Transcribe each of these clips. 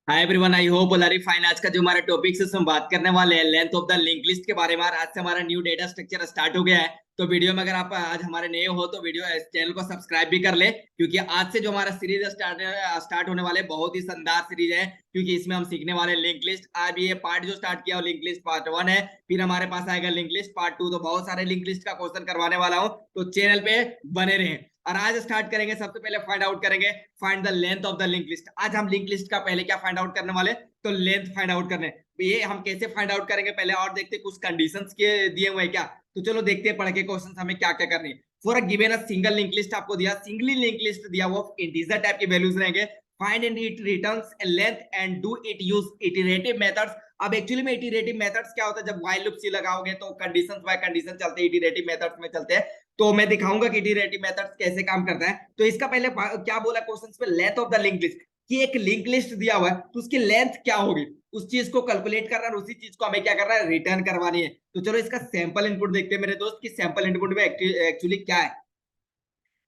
Hi everyone, I hope all are fine. आज का जो हमारा टॉपिक है उसमें बात करने वाले हैं length of the link list के बारे में। आज से हमारा न्यू डेटा स्ट्रक्चर स्टार्ट हो गया है। तो वीडियो में अगर आप आज हमारे नए हो तो वीडियो चैनल को सब्सक्राइब भी कर ले, क्योंकि आज से जो हमारा सीरीज स्टार्ट होने वाले बहुत ही शानदार सीरीज है। क्योंकि इसमें हम सीखने वाले लिंक लिस्ट। आज ये पार्ट जो स्टार्ट किया लिंक लिस्ट पार्ट 1 है, फिर हमारे पास आएगा लिंक लिस्ट पार्ट 2। तो बहुत सारे लिंक लिस्ट का क्वेश्चन करवाने वाला हूँ, तो चैनल पे बने रहें। और आज स्टार्ट करेंगे, सबसे पहले फाइंड आउट करेंगे find the length of the link list. आज हम लिंक लिस्ट का पहले क्या फाइंड आउट करने वाले, तो लेंथ फाइंड आउट करने। ये हम कैसे फाइंड आउट करेंगे पहले, और देखते कुछ कंडीशंस के दिए हुए हैं क्या। तो चलो देखते हैं पढ़ के क्वेश्चन हमें क्या क्या करनी है। For a given a single link list आपको दिया, सिंगली लिंक लिस्ट दिया, वो इंटीजर टाइप के वैल्यूज रहेंगे। Find and it returns A length and do it use iterative methods. अब एक्चुअली में इटरेटिव मेथड्स क्या होता है, जब व्हाइल लूप सी लगाओगे तो कंडीशंस बाय कंडीशन चलते हैं, इटरेटिव मेथड्स में चलते हैं। तो मैं दिखाऊंगा कि इटरेटिव मेथड्स कैसे काम करता है। तो इसका पहले क्या बोला क्वेश्चंस पे, length of the link list, कि एक लिंक लिस्ट दिया हुआ है तो उसकी लेंथ क्या होगी, उस चीज को कैलकुलेट करना है, उसी चीज को हमें क्या करना है, रिटर्न करवानी है। तो चलो इसका सैंपल इनपुट देखते हैं मेरे दोस्त, कि सैंपल इनपुट में एक्चुअली क्या है।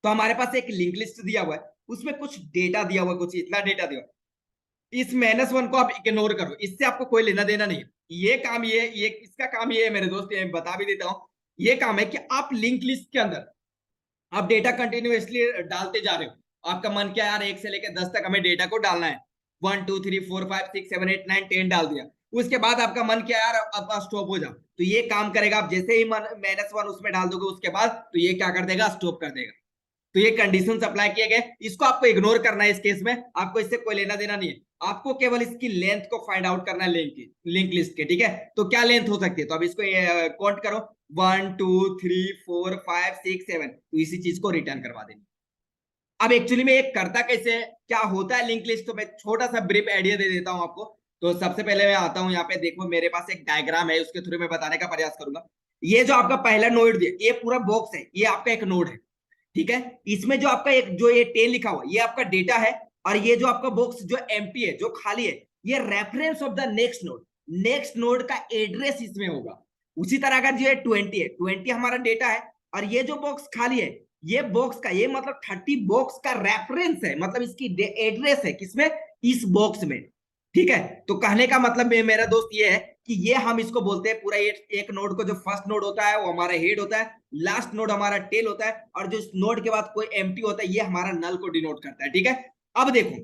तो हमारे पास एक लिंक लिस्ट दिया हुआ है, उसमें कुछ डेटा दिया हुआ है, कुछ इतना डेटा दिया हुआ है। इस -1 को आप इग्नोर करो, इससे आपको कोई लेना देना नहीं है। ये काम ये इसका काम ये है मेरे दोस्त, ये बता भी देता हूं। ये काम है कि आप लिंक लिस्ट के अंदर आप डेटा कंटिन्यूअसली डालते जा रहे हो। आपका मन क्या यार, 1 से लेकर 10 तक हमें डेटा को डालना है। 1 2 3 4 5 6 7 8 9 10 डाल दिया। उसके बाद आपका मन क्या यार, अब स्टॉप हो जाओ। तो ये काम करेगा, आप जैसे ही -1 उसमें डाल दोगे उसके बाद, तो ये क्या कर देगा, स्टॉप कर देगा। तो ये कंडीशंस अप्लाई किए गए, इसको आपको इग्नोर करना है। इस केस में आपको इससे कोई लेना देना नहीं है, आपको केवल इसकी लेंथ को फाइंड आउट करना है, लिंक लिस्ट के। ठीक है, तो क्या लेंथ हो सकती है, तो अब इसको काउंट करो, 1 2 3 4 5 6 7। तो इसी चीज को रिटर्न करवा देनी। अब एक्चुअली में एक करता कैसे, क्या होता है लिंक लिस्ट, तो मैं छोटा सा ब्रीफ आइडिया दे देता हूं आपको। तो सबसे पहले मैं आता हूं यहाँ पे, देखो मेरे पास एक डायग्राम है, उसके थ्रू मैं बताने का प्रयास करूंगा। ये जो आपका पहला नोड दिया, ये पूरा बॉक्स है, ये आपका एक नोड है। ठीक है, इसमें जो आपका एक जो ये 10 लिखा हुआ, ये आपका डेटा है। और ये जो आपका बॉक्स जो एम्प्टी है, जो खाली है, ये reference of the next node, next node का एड्रेस इसमें होगा। उसी तरह अगर जो 20 है, 20 हमारा डेटा है, और ये जो बॉक्स खाली है, ये बॉक्स का ये मतलब 30 बॉक्स का रेफरेंस है, मतलब इसकी एड्रेस है किसमें, इस बॉक्स में। ठीक है, तो कहने का मतलब मेरा दोस्त ये है कि ये हम इसको बोलते हैं पूरा, ये एक नोड को जो फर्स्ट नोड होता है वो हमारा हेड होता है, लास्ट नोड हमारा टेल होता है, और जो नोड के बाद कोई एम्प्टी होता है ये हमारा नल को डिनोट करता है। ठीक है, अब देखो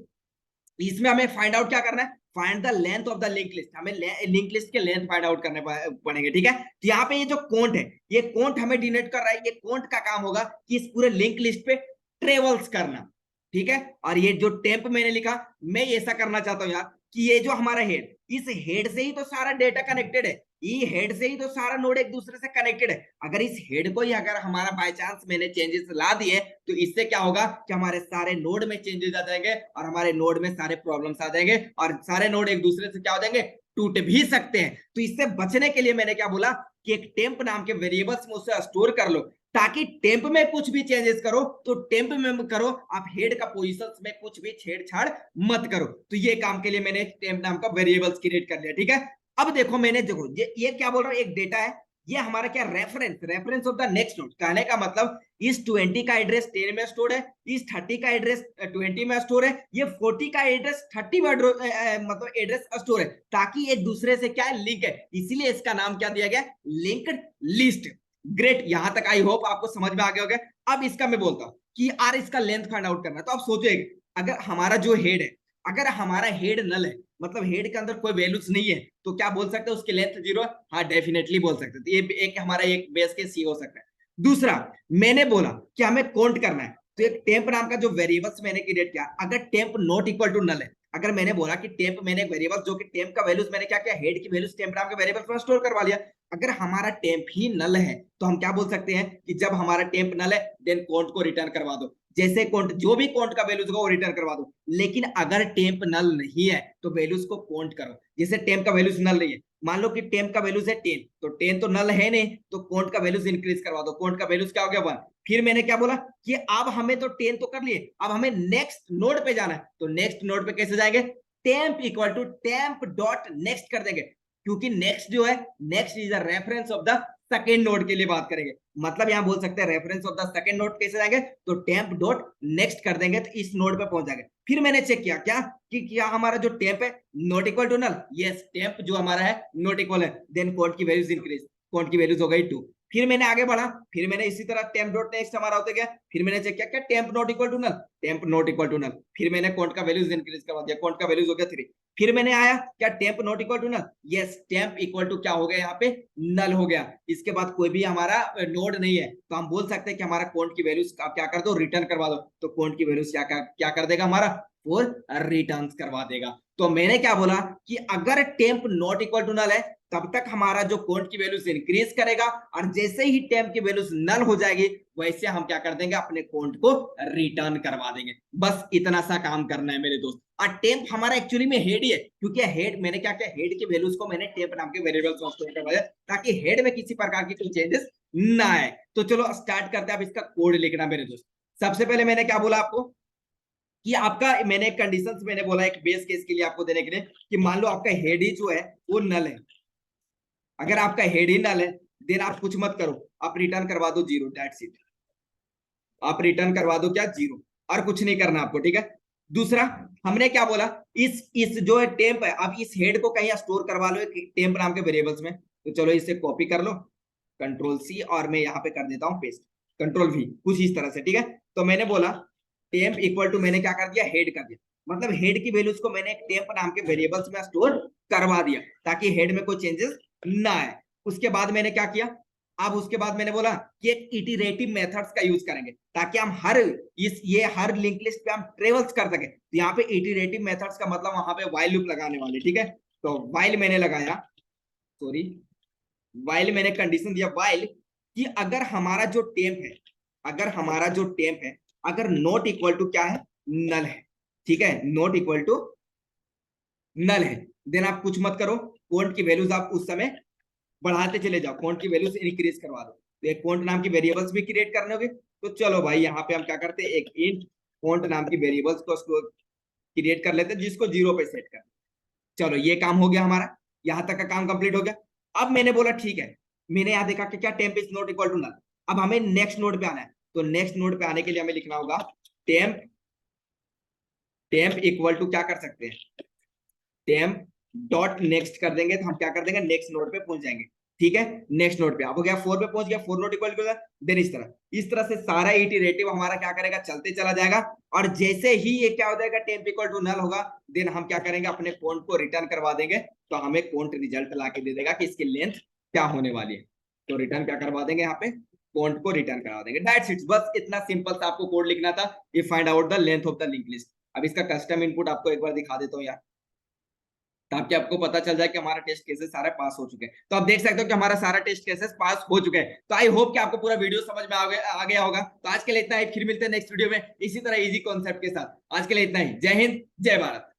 इसमें हमें फाइंड आउट क्या करना है, find the length of the link list. हमें लिंक लिस्ट के लेंथ फाइंड आउट करने पड़ेंगे। ठीक है, तो यहाँ पे ये जो कोंट है, ये कोंट हमें डिनोट कर रहा है। ये कोंट का काम होगा कि इस पूरे लिंक लिस्ट पे ट्रेवल्स करना। ठीक है, और ये जो टेम्प मैंने लिखा, मैं ऐसा करना चाहता हूँ यार, कि ये जो हमारा हेड, इस हेड से ही तो सारा डेटा कनेक्टेड है, ये हेड से ही तो सारा नोड एक दूसरे से कनेक्टेड है। अगर इस हेड को ही अगर हमारा बाय चांस मैंने चेंजेस ला दिए, तो इससे क्या होगा कि हमारे सारे नोड में चेंजेस आ जाएंगे, और हमारे नोड में सारे प्रॉब्लम्स आ जाएंगे, और सारे नोड एक दूसरे से क्या हो जाएंगे, टूट भी सकते हैं। तो इससे बचने के लिए मैंने क्या बोला कि एक टेम्प नाम के वेरिएबल्स में उसे स्टोर कर लो, ताकि टेम्प में कुछ भी चेंजेस करो तो टेम्प में करो, आप हेड का पोजीशंस में कुछ भी छेड़छाड़ मत करो। तो ये काम के लिए मैंने टेम्प नाम का वेरिएबल्स क्रिएट कर लिया। ठीक है, अब देखो मैंने, देखो ये क्या बोल रहा हूँ, एक डेटा है, ये हमारा क्या reference of the next node. कहने का मतलब इस 20 का एड्रेस 10 में स्टोर है, इस 30 का एड्रेस 20 में स्टोर है, ये 40 का एड्रेस 30 में मतलब एड्रेस स्टोर है, ताकि एक दूसरे से क्या है, लिंक है। इसीलिए इसका नाम क्या दिया गया, लिंक्ड लिस्ट। ग्रेट, यहां तक आई होप आपको समझ में आ गया होगा। अब इसका मैं बोलता हूं कि यार इसका लेंथ फाइंड आउट करना है, तो आप सोचेंगे अगर हमारा जो हेड है, अगर हमारा हेड नल है, मतलब हेड के अंदर कोई वैल्यूज नहीं है, तो क्या बोल सकते हैं उसकी लेंथ 0 है? हाँ डेफिनेटली बोल सकते हैं। तो ये एक हमारा एक बेस केस ये हो सकता है। दूसरा, मैंने बोला कि हमें काउंट करना है, तो एक टेम्प नाम का जो वेरिएबल्स मैंने क्रिएट किया, अगर temp not equal to null है, अगर मैंने बोला कि टेम्प, मैंने एक वेरिएबल जो कि टेम्प का वैल्यूज मैंने क्या किया, हेड की वैल्यूज टेम्प नाम के वेरिएबल्स में स्टोर करवा लिया। अगर हमारा टेम्प ही नल है, तो हम क्या बोल सकते हैं कि जब हमारा टेम्प नल है, देन काउंट को रिटर्न करवा दो। जैसे काउंट, जो भी काउंट का वैल्यूज होगा वो रिटर्न करवा दो। लेकिन अगर टेम्प नल नहीं है, तो वैल्यूज को काउंट करो। जैसे टेम्प का वैल्यूज नल नहीं है, मान लो कि टेम्प का वैल्यूज है 10, तो 10 तो नल है नहीं, तो काउंट का वैल्यूज इंक्रीज करवा दो। काउंट का वैल्यूज क्या हो गया, 1। फिर मैंने क्या बोला कि अब हमें तो 10 तो कर लिए, अब हमें नेक्स्ट नोड पे जाना है, तो नेक्स्ट नोड पे कैसे जाएंगे, temp equal to temp dot next कर देंगे, क्योंकि नेक्स्ट जो है, next is a reference of the second node के लिए बात करेंगे। मतलब यहाँ बोल सकते हैं reference of the second node कैसे जाएंगे, तो टेम्प डॉट नेक्स्ट कर देंगे तो इस नोड पे पहुंच जाएंगे। फिर मैंने चेक किया क्या कि क्या हमारा जो टेम्प है not equal to null, yes temp जो हमारा है नॉट इक्वल है, देन कोड की वैल्यूज इंक्रीज, कोड की वैल्यूज हो गई 2। फिर मैंने आगे बढ़ा, फिर मैंने इसी तरह टेम्प डॉट नेक्स्ट हमारा होते गया, फिर मैंने चेक किया क्या temp not equal to null, temp not equal to null, फिर मैंने कोड का वैल्यूज इंक्रीज करवा दिया, कोड का वैल्यूज हो गया 3। फिर मैंने आया क्या temp not equal to null, yes temp equal to क्या हो गया यहाँ पे नल हो गया। इसके बाद कोई भी हमारा नोड नहीं है तो हम बोल सकते हैं कि हमारा कोड की वैल्यूज आप क्या कर दो, रिटर्न करवा दो। तो कोड की वैल्यूज क्या कर देगा हमारा, फोर रिटर्न करवा देगा। तो मैंने क्या बोला कि अगर temp not equal to null है तब तक हमारा जो कोड की वैल्यूज इंक्रीज करेगा, और जैसे ही टेम्प की वैल्यूज नल हो जाएगी वैसे हम क्या कर देंगे, अपने कोड को रिटर्न करवा देंगे। बस इतना सा काम करना है मेरे दोस्त। और टेम्प हमारा एक्चुअली में हेड ही है, क्योंकि हेड मैंने क्या किया, हेड की वैल्यूज को मैंने टेम्प नाम के वेरिएबल में स्टोर करवाया ताकि हेड में किसी प्रकार की कोई चेंजेस ना आए। तो चलो स्टार्ट करते हैं। अब इसका कोड लिखना मेरे दोस्त। सबसे पहले मैंने क्या बोला आपको कि आपका, मैंने एक कंडीशंस मैंने बोला एक बेस केस के लिए आपको देने के लिए कि मान लो आपका हेड ही जो है वो नल है। अगर आपका हेड ही नल है देन आप कुछ मत करो, आप रिटर्न करवा दो 0, दैट्स इट। आप रिटर्न करवा दो क्या, 0, और कुछ नहीं करना आपको, ठीक है। दूसरा हमने क्या बोला, इस जो है टेम्प है, आप इस हेड को कहीं स्टोर करवा लो टेम्प नाम के वेरिएबल्स में। तो चलो इसे कॉपी कर लो, कंट्रोल सी, और मैं यहाँ पे कर देता हूँ पेस्ट, कंट्रोल वी, कुछ इस तरह से, ठीक है। तो मैंने बोला टेम्प इक्वल टू, मैंने क्या कर दिया, हेड कर दिया। मतलब हेड की वैल्यूज को मैंने एक टेम्प नाम के वेरिएबल्स में स्टोर करवा दिया ताकि हेड में कोई चेंजेस ना आए। उसके बाद मैंने क्या किया, अब उसके बाद मैंने बोला कि एक इटरेटिव मेथड्स का यूज करेंगे ताकि हम हर लिंक लिस्ट पे हम ट्रेवल्स कर सके। तो यहाँ पे इटरेटिव मेथड्स का मतलब वहां पे व्हाइल लूप लगाने वाले, ठीक है। तो व्हाइल मैंने लगाया, सॉरी व्हाइल मैंने कंडीशन दिया, व्हाइल कि अगर हमारा जो टेम्प है, अगर हमारा जो टेम्प है अगर नॉट इक्वल टू क्या है, नल है, ठीक है, नॉट इक्वल टू नल है, देन आप कुछ मत करो, कोड की वैल्यूज आप उस समय बढ़ाते चले जाओ, कोड की वैल्यूज इंक्रीज करवा दो। तो एक कोड नाम की वेरिएबल्स भी क्रिएट करने होंगे। तो चलो भाई यहाँ पे हम क्या करते हैं, एक इंट कोड नाम की वेरिएबल्स को क्रिएट कर लेते हैं जिसको 0 पे सेट कर। चलो ये काम हो गया हमारा, यहाँ तक का काम कंप्लीट हो गया। अब मैंने बोला ठीक है, मैंने यहाँ देखा कि क्या temp is not equal to null. अब हमें नेक्स्ट नोड पे आना है, तो नेक्स्ट नोड पे आने के लिए हमें लिखना होगा टेम्प, टेम्प इक्वल टू क्या कर सकते हैं, टेम्प डॉट नेक्स्ट कर देंगे। तो हम क्या कर देंगे, नेक्स्ट नोड पे पहुंच जाएंगे, ठीक है। नेक्स्ट नोड पे आप हो गया 4 पे पहुंच गया, 4 नोट इक्वल टू, देन इस तरह से सारा इटरेटिव हमारा क्या करेगा, चलते चला जाएगा। और जैसे ही ये क्या हो जाएगा, टेम्प इक्वल टू नल होगा, देन हम क्या करेंगे, अपने कोड को रिटर्न करवा देंगे। तो हमें कोड रिजल्ट ला के दे देगा कि इसकी लेंथ क्या होने वाली है। तो रिटर्न क्या करवा देंगे, यहाँ पे कोड को रिटर्न करवा देंगे, दैट्स इट। बस इतना सिंपल सा आपको कोड लिखना था, ये find out the length of the link list. अब इसका कस्टम इनपुट आपको एक बार दिखा देता हूँ यार, ताकि आपको पता चल जाए कि हमारा टेस्ट केसेस सारे पास हो चुके हैं। तो आप देख सकते हो कि हमारा सारा टेस्ट केसेस पास हो चुके हैं। तो आई होप कि आपको पूरा वीडियो समझ में आ गया होगा। तो आज के लिए इतना ही, फिर मिलते हैं नेक्स्ट वीडियो में इसी तरह इजी कॉन्सेप्ट के साथ। आज के लिए इतना ही, जय हिंद जय भारत।